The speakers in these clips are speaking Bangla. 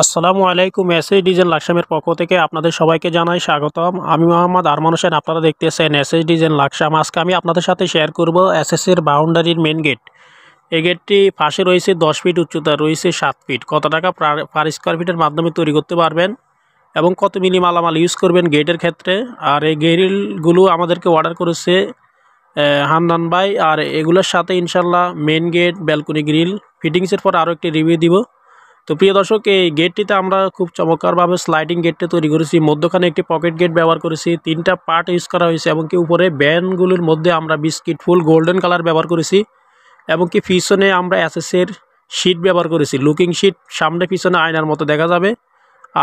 আসসালামু আলাইকুম। এসএস ডিজাইন লাকসামের পক্ষ থেকে আপনাদের সবাইকে জানাই স্বাগতম। আমি মোহাম্মদ আরমান হোসেন। আপনারা দেখতেছেন এসএস ডিজাইন লাকসাম। আজকে আমি আপনাদের সাথে শেয়ার করব এসএস এর বাউন্ডারির মেন গেট। এই গেটটি পাশে রয়েছে 10 ফিট উচ্চতা, রয়েছে 7 ফিট। কত টাকা পার স্কোয়ার ফিটের মাধ্যমে তৈরি করতে পারবেন এবং কত মিলি মালামাল ইউজ করবেন গেটের ক্ষেত্রে। আর এই গ্রিলগুলো আমাদেরকে অর্ডার করেছে হান্নান ভাই। আর এগুলোর সাথে ইনশাল্লাহ মেন গেট, ব্যালকনি গ্রিল ফিটিংসের পর আরও একটি রিভিউ দিব। তো প্রিয় দর্শক, এই গেটটিতে আমরা খুব চমৎকারভাবে স্লাইডিং গেটটা তৈরি করেছি। মধ্যখানে একটি পকেট গেট ব্যবহার করেছি, 3টা পার্ট ইউজ করা হয়েছে এবং কি উপরে ব্যানগুলোর মধ্যে আমরা বিস্কিট ফুল গোল্ডেন কালার ব্যবহার করেছি এবং কি পিছনে আমরা এসএসের শিট ব্যবহার করেছি, লুকিং শিট, সামনে পিছনে আয়নার মতো দেখা যাবে।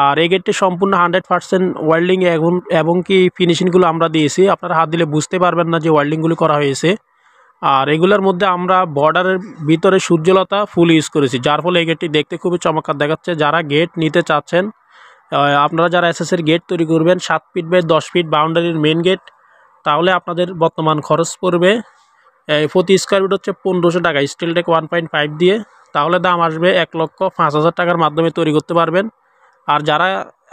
আর এই গেটটি সম্পূর্ণ 100% ওয়েল্ডিং এবং কি ফিনিশিংগুলো আমরা দিয়েছি। আপনারা হাত দিলে বুঝতে পারবেন না যে ওয়েল্ডিংগুলো করা হয়েছে। আর এগুলোর মধ্যে আমরা বর্ডারের ভিতরে সূর্যলতা ফুল ইউজ করেছি, যার ফলে এই গেটটি দেখতে খুবই চমৎকার দেখাচ্ছে। যারা গেট নিতে চাচ্ছেন, আপনারা যারা এসএসের গেট তৈরি করবেন 7 ফিট বাই 10 ফিট বাউন্ডারির মেন গেট, তাহলে আপনাদের বর্তমান খরচ পড়বে প্রতি স্কোয়ার ফিট হচ্ছে 1500 টাকা স্টিলটেক 1.5 দিয়ে। তাহলে দাম আসবে 1,05,000 টাকার মাধ্যমে তৈরি করতে পারবেন। আর যারা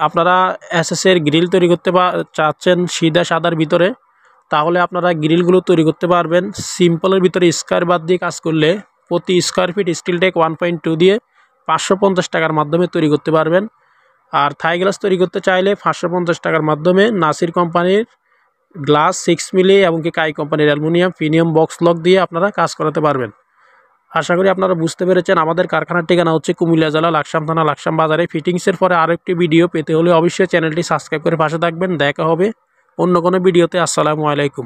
আপনারা এসএসের গ্রিল তৈরি করতে চাচ্ছেন সাদার ভিতরে, তাহলে আপনারা গ্রিলগুলো তৈরি করতে পারবেন সিম্পলের ভিতরে স্কোয়ার বাদ দিয়ে কাজ করলে প্রতি স্কোয়ার ফিট স্টিলটেক 1.2 দিয়ে 550 টাকার মাধ্যমে তৈরি করতে পারবেন। আর থাই গ্লাস তৈরি করতে চাইলে 550 টাকার মাধ্যমে নাসির কোম্পানির গ্লাস 6 মিলি এবং কি কাই কোম্পানির অ্যালুমিনিয়াম প্রিমিয়াম বক্স লক দিয়ে আপনারা কাজ করাতে পারবেন। আশা করি আপনারা বুঝতে পেরেছেন। আমাদের কারখানার ঠিকানা হচ্ছে কুমিল্লা জেলা লাকসাম থানা লাকসাম বাজারে। ফিটিংসের পরে আরেকটি ভিডিও পেতে হলে অবশ্যই চ্যানেলটি সাবস্ক্রাইব করে পাশে থাকবেন। দেখা হবে অন্য কোনো ভিডিওতে। আসসালামু আলাইকুম।